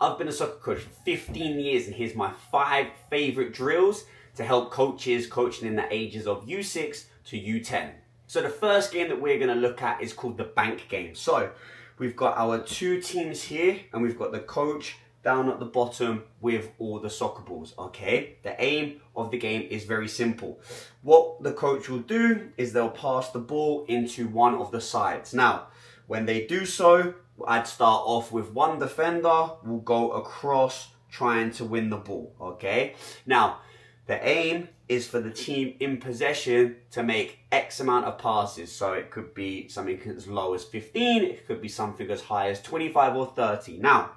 I've been a soccer coach for 15 years and here's my 5 favorite drills to help coaches coaching in the ages of U6 to U10. So the first game that we're going to look at is called the bank game. So we've got our 2 teams here and we've got the coach down at the bottom with all the soccer balls, okay? The aim of the game is very simple. What the coach will do is they'll pass the ball into one of the sides. Now, when they do so, I'd start off with one defender will go across trying to win the ball, okay? Now, the aim is for the team in possession to make X amount of passes. So it could be something as low as 15, it could be something as high as 25 or 30. Now,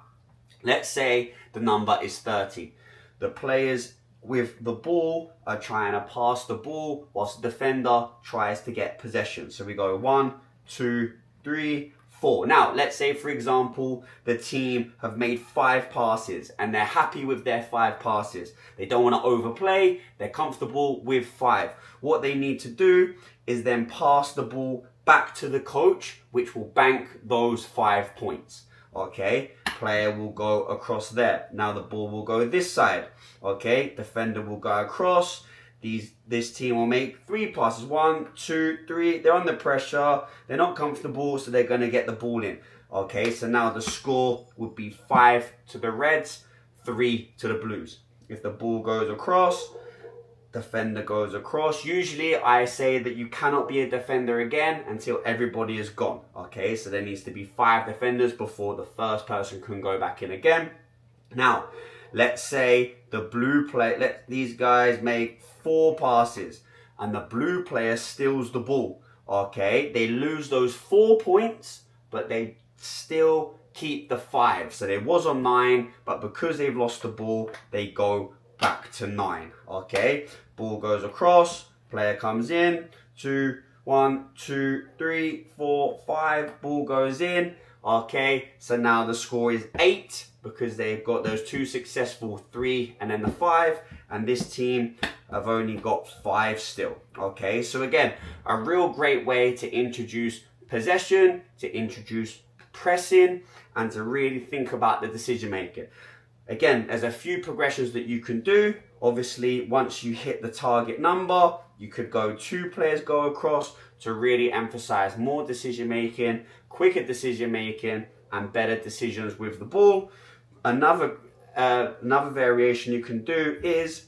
let's say the number is 30. The players with the ball are trying to pass the ball whilst the defender tries to get possession. So we go 1, 2, 3, 4. Now, let's say, for example, the team have made 5 passes and they're happy with their 5 passes. They don't want to overplay. They're comfortable with 5. What they need to do is then pass the ball back to the coach, which will bank those 5 points. Okay, player will go across there. Now the ball will go this side. Okay, defender will go across. This team will make 3 passes. 1, 2, 3. They're under pressure. They're not comfortable, so they're going to get the ball in. Okay, so now the score would be 5 to the Reds, 3 to the Blues. If the ball goes across, defender goes across. Usually I say that you cannot be a defender again until everybody is gone. Okay, so there needs to be 5 defenders before the first person can go back in again. Now, let's say the blue player, let these guys make 4 passes and the blue player steals the ball. Okay, they lose those 4 points, but they still keep the 5. So they was on 9, but because they've lost the ball, they go back to 9. Okay, ball goes across, player comes in, 1, 2, 3, 4, 5, ball goes in. Okay, so now the score is 8 because they've got those 2 successful, 3 and then the 5, and this team have only got 5 still. Okay, so again, a real great way to introduce possession, to introduce pressing, and to really think about the decision making. Again, there's a few progressions that you can do. Obviously, once you hit the target number, you could go 2 players go across to really emphasize more decision making, quicker decision making, and better decisions with the ball. Another variation you can do is,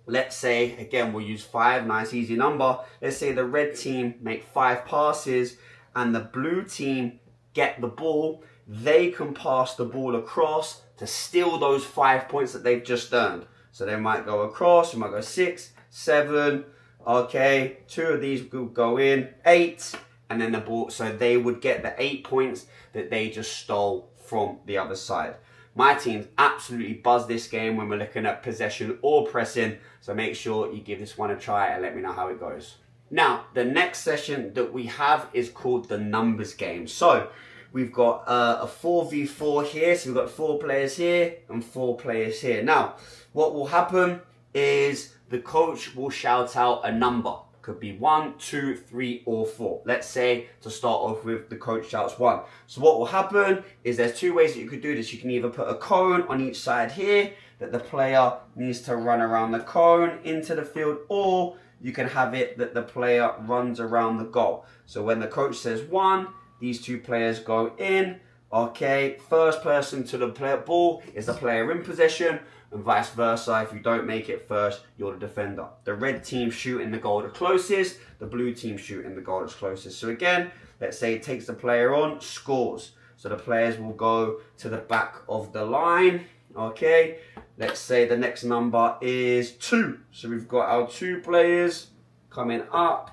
let's say, again, we'll use 5, nice easy number. Let's say the red team make 5 passes and the blue team get the ball. They can pass the ball across to steal those 5 points that they've just earned. So they might go across, we might go 6, 7, okay, 2 of these will go in, 8, and then the ball, so they would get the 8 points that they just stole from the other side. My team's absolutely buzzed this game when we're looking at possession or pressing, so make sure you give this one a try and let me know how it goes. Now, the next session that we have is called the numbers game. So, we've got a 4v4 here, so we've got 4 players here and 4 players here. Now, what will happen is the coach will shout out a number. Could be 1, 2, 3, or 4. Let's say, to start off with, the coach shouts 1. So what will happen is there's 2 ways that you could do this. You can either put a cone on each side here that the player needs to run around the cone into the field, or you can have it that the player runs around the goal. So when the coach says 1, these 2 players go in. Okay, first person to the ball is the player in possession, and vice versa. If you don't make it first, you're the defender. The red team shoot in the goal the closest, the blue team shoot in the goal that's closest. So again, let's say it takes the player on, scores. So the players will go to the back of the line. Okay, let's say the next number is 2. So we've got our 2 players coming up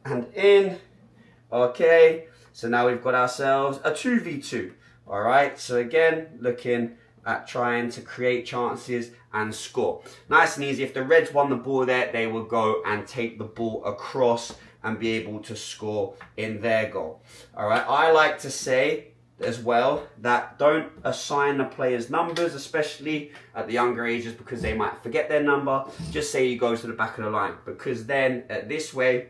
and in. Okay, so now we've got ourselves a 2v2. All right, so again, looking at trying to create chances and score. Nice and easy. If the Reds won the ball there, they will go and take the ball across and be able to score in their goal. All right, I like to say as well that don't assign the players numbers, especially at the younger ages, because they might forget their number. Just say you go to the back of the line, because then this way,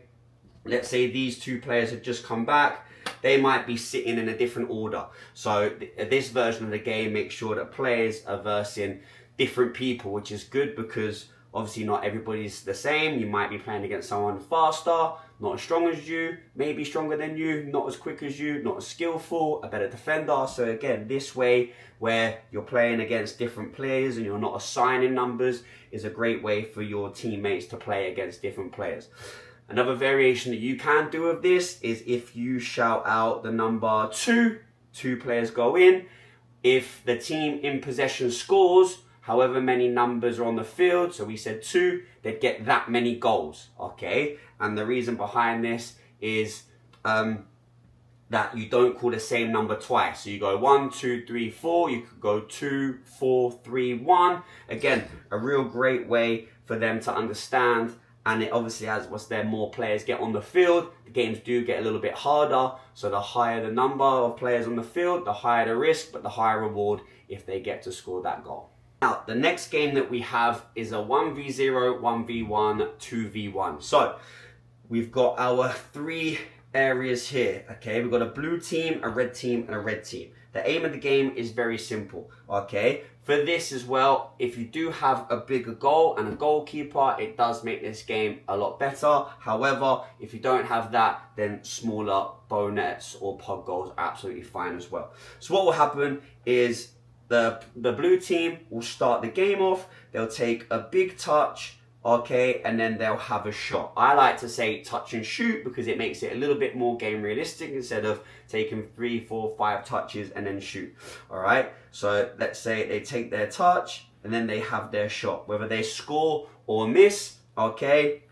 let's say these 2 players have just come back, they might be sitting in a different order. So this version of the game makes sure that players are versing different people, which is good because obviously not everybody's the same. You might be playing against someone faster, not as strong as you, maybe stronger than you, not as quick as you, not as skillful, a better defender. So again, this way where you're playing against different players and you're not assigning numbers is a great way for your teammates to play against different players. Another variation that you can do of this is if you shout out the number 2, 2 players go in. If the team in possession scores, however many numbers are on the field, so we said 2, they'd get that many goals, okay? And the reason behind this is that you don't call the same number twice. So you go 1, 2, 3, 4, you could go 2, 4, 3, 1. Again, a real great way for them to understand, and it obviously as there more players get on the field, the games do get a little bit harder. So the higher the number of players on the field, the higher the risk, but the higher reward if they get to score that goal. Now, the next game that we have is a 1v0, 1v1, 2v1. So, we've got our 3 areas here, okay? We've got a blue team, a red team, and a red team. The aim of the game is very simple, okay? For this as well, if you do have a bigger goal and a goalkeeper, it does make this game a lot better. However, if you don't have that, then smaller bow nets or pug goals are absolutely fine as well. So what will happen is the blue team will start the game off. They'll take a big touch, okay, and then they'll have a shot. I like to say touch and shoot because it makes it a little bit more game realistic instead of taking 3, 4, 5 touches and then shoot. All right, so let's say they take their touch and then they have their shot. Whether they score or miss, okay,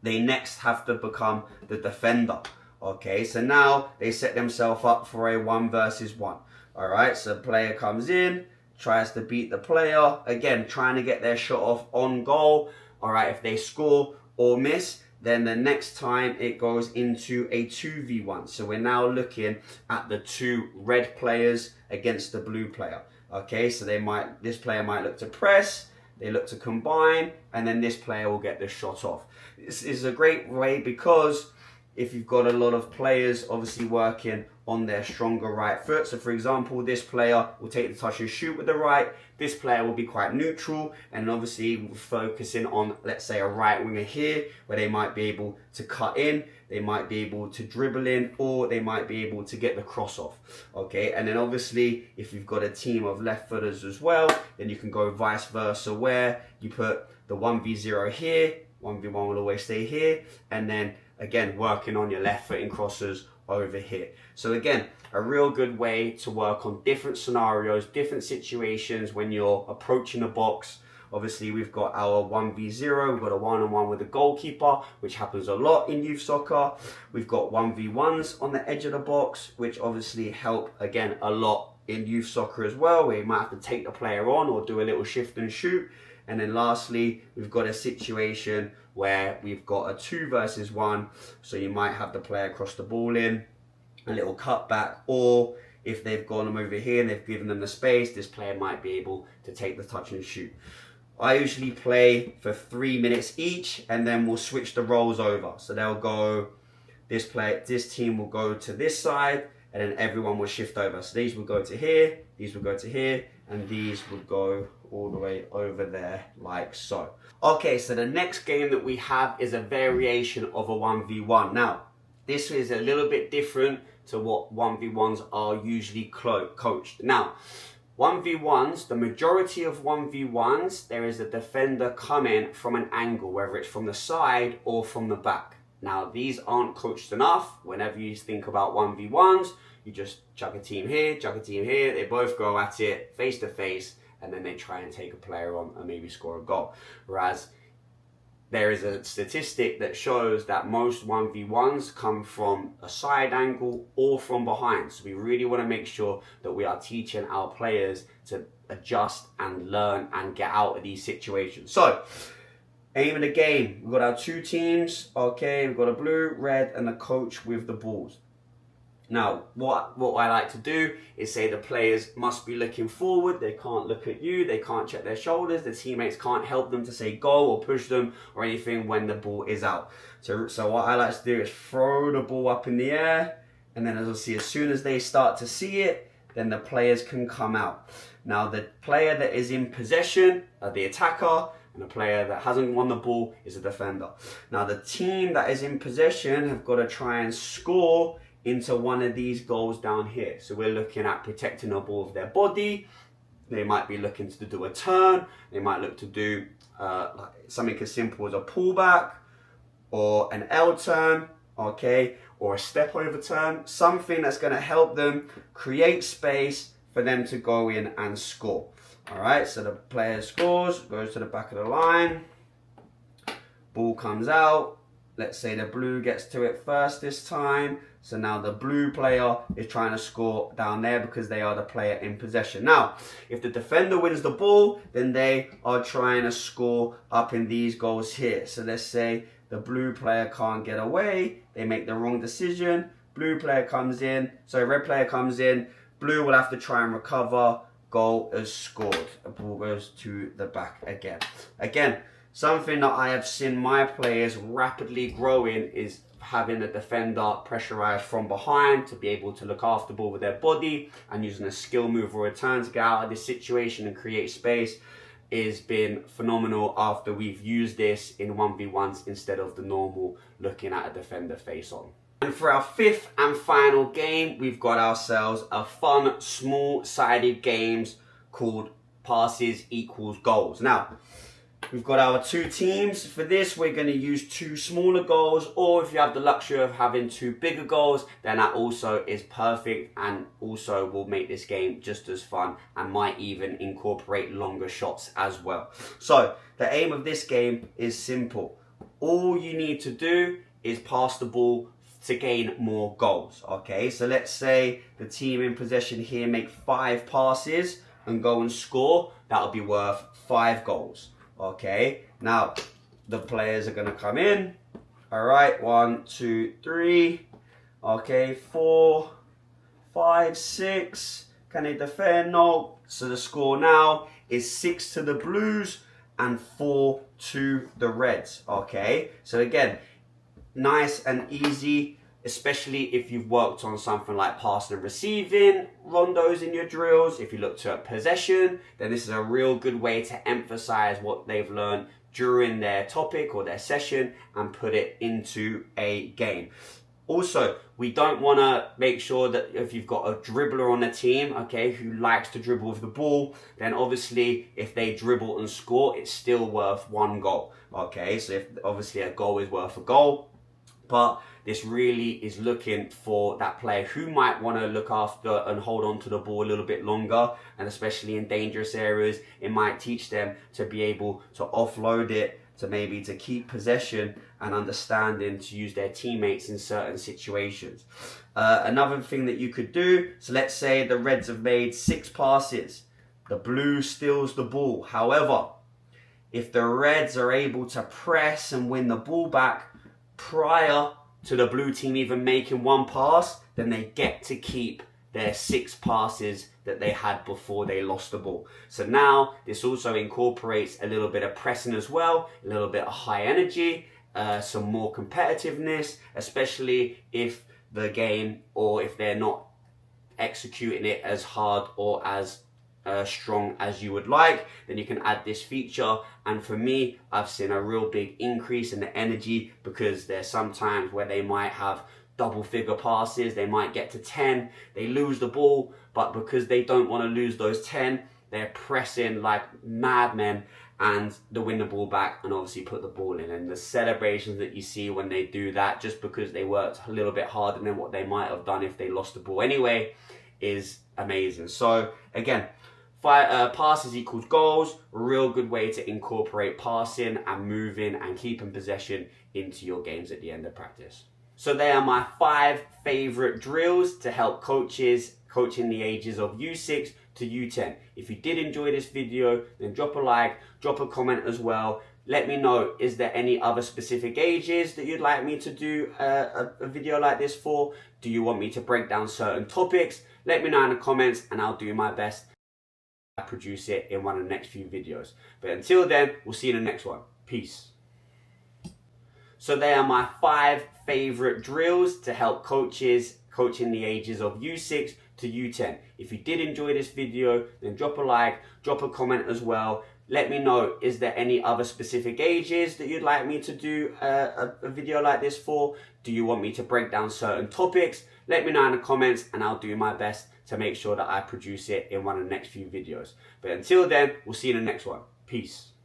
they next have to become the defender. Okay, so now they set themselves up for a 1 versus 1. All right, so the player comes in, tries to beat the player. Again, trying to get their shot off on goal. All right, if they score or miss, then the next time it goes into a 2v1. So we're now looking at the 2 red players against the blue player. Okay, so this player might look to press, they look to combine, and then this player will get the shot off. This is a great way because if you've got a lot of players obviously working on their stronger right foot. So for example, this player will take the touch and shoot with the right. This player will be quite neutral and obviously focusing on, let's say, a right winger here where they might be able to cut in, they might be able to dribble in, or they might be able to get the cross off. Okay, and then obviously if you've got a team of left footers as well, then you can go vice versa where you put the 1v0 here, 1v1 will always stay here, and then again working on your left footing crosses over here. So again, a real good way to work on different scenarios, different situations when you're approaching a box. Obviously we've got our 1v0, we've got a 1-on-1 with a goalkeeper, which happens a lot in youth soccer. We've got 1v1s on the edge of the box, which obviously help again a lot in youth soccer as well, where you might have to take the player on or do a little shift and shoot. And then lastly, we've got a situation where we've got a 2 versus 1. So you might have the player cross the ball in, a little cutback, or if they've gone them over here and they've given them the space, this player might be able to take the touch and shoot. I usually play for 3 minutes each, and then we'll switch the roles over. So they'll go, this team will go to this side, and then everyone will shift over. So these will go to here, these will go to here, and these will go all the way over there like so. Okay, so the next game that we have is a variation of a 1v1. Now, this is a little bit different to what 1v1s are usually coached. Now, 1v1s, the majority of 1v1s, there is a defender coming from an angle, whether it's from the side or from the back. Now, these aren't coached enough. Whenever you think about 1v1s, you just chuck a team here, chuck a team here, they both go at it face to face, and then they try and take a player on and maybe score a goal. Whereas there is a statistic that shows that most 1v1s come from a side angle or from behind. So we really want to make sure that we are teaching our players to adjust and learn and get out of these situations. So, aim of the game, we've got our 2 teams, okay, we've got a blue, red, and a coach with the balls. Now, what I like to do is say the players must be looking forward, they can't look at you, they can't check their shoulders, the teammates can't help them to say go or push them or anything when the ball is out. So what I like to do is throw the ball up in the air, And then as soon as they start to see it, then the players can come out. Now the player that is in possession are the attacker, and the player that hasn't won the ball is a defender. Now the team that is in possession have got to try and score into one of these goals down here. So we're looking at protecting the ball with their body. They might be looking to do a turn. They might look to do like something as simple as a pullback or an L turn, okay, or a step over turn. Something that's going to help them create space for them to go in and score. All right, so the player scores, goes to the back of the line, ball comes out. Let's say the blue gets to it first this time. So now the blue player is trying to score down there because they are the player in possession. Now, if the defender wins the ball, then they are trying to score up in these goals here. So let's say the blue player can't get away. They make the wrong decision. Blue player comes in. So red player comes in. Blue will have to try and recover. Goal is scored. The ball goes to the back again. Again, something that I have seen my players rapidly grow in is having the defender pressurized from behind to be able to look after the ball with their body, and using a skill move or a turn to get out of this situation and create space has been phenomenal after we've used this in 1v1s instead of the normal looking at a defender face on. And for our fifth and final game, we've got ourselves a fun, small-sided games called Passes Equals Goals. Now, we've got our two teams. For this, we're going to use two smaller goals, or if you have the luxury of having two bigger goals, then that also is perfect and also will make this game just as fun and might even incorporate longer shots as well. So, the aim of this game is simple. All you need to do is pass the ball to gain more goals, okay? So let's say the team in possession here make 5 passes and go and score. That'll be worth 5 goals, okay? Now, the players are gonna come in. All right, 1, 2, 3, okay, 4, 5, 6. Can they defend? No. So the score now is 6 to the Blues and 4 to the Reds, okay? So again, nice and easy, especially if you've worked on something like passing and receiving rondos in your drills. If you look to possession, then this is a real good way to emphasize what they've learned during their topic or their session and put it into a game. Also, we don't want to make sure that if you've got a dribbler on the team, okay, who likes to dribble with the ball, then obviously if they dribble and score, it's still worth 1 goal, okay? So if obviously a goal is worth a goal, but this really is looking for that player who might want to look after and hold on to the ball a little bit longer, and especially in dangerous areas, it might teach them to be able to offload it, to maybe to keep possession and understanding to use their teammates in certain situations. Another thing that you could do, so let's say the Reds have made 6 passes, the Blue steals the ball. However, if the Reds are able to press and win the ball back prior to the Blue team even making 1 pass, then they get to keep their 6 passes that they had before they lost the ball. So now this also incorporates a little bit of pressing as well, a little bit of high energy, some more competitiveness, especially if the game, or if they're not executing it as hard or as strong as you would like, then you can add this feature. And for me, I've seen a real big increase in the energy, because there's some times where they might have double figure passes, they might get to 10, they lose the ball, but because they don't want to lose those 10, they're pressing like madmen and they win the ball back and obviously put the ball in. And the celebrations that you see when they do that, just because they worked a little bit harder than what they might have done if they lost the ball anyway, is amazing. So again, passes equals goals, a real good way to incorporate passing and moving and keeping possession into your games at the end of practice. So they are my 5 favorite drills to help coaches coaching the ages of U6 to U10. If you did enjoy this video, then drop a like, drop a comment as well. Let me know, is there any other specific ages that you'd like me to do a video like this for? Do you want me to break down certain topics? Let me know in the comments and I'll do my best to produce it in one of the next few videos. But until then, we'll see you in the next one. Peace. So they are my 5 favorite drills to help coaches coaching the ages of U6 to U10. If you did enjoy this video, then drop a like, drop a comment as well. Let me know, is there any other specific ages that you'd like me to do a video like this for? Do you want me to break down certain topics? Let me know in the comments and I'll do my best to make sure that I produce it in one of the next few videos. But until then, we'll see you in the next one. Peace.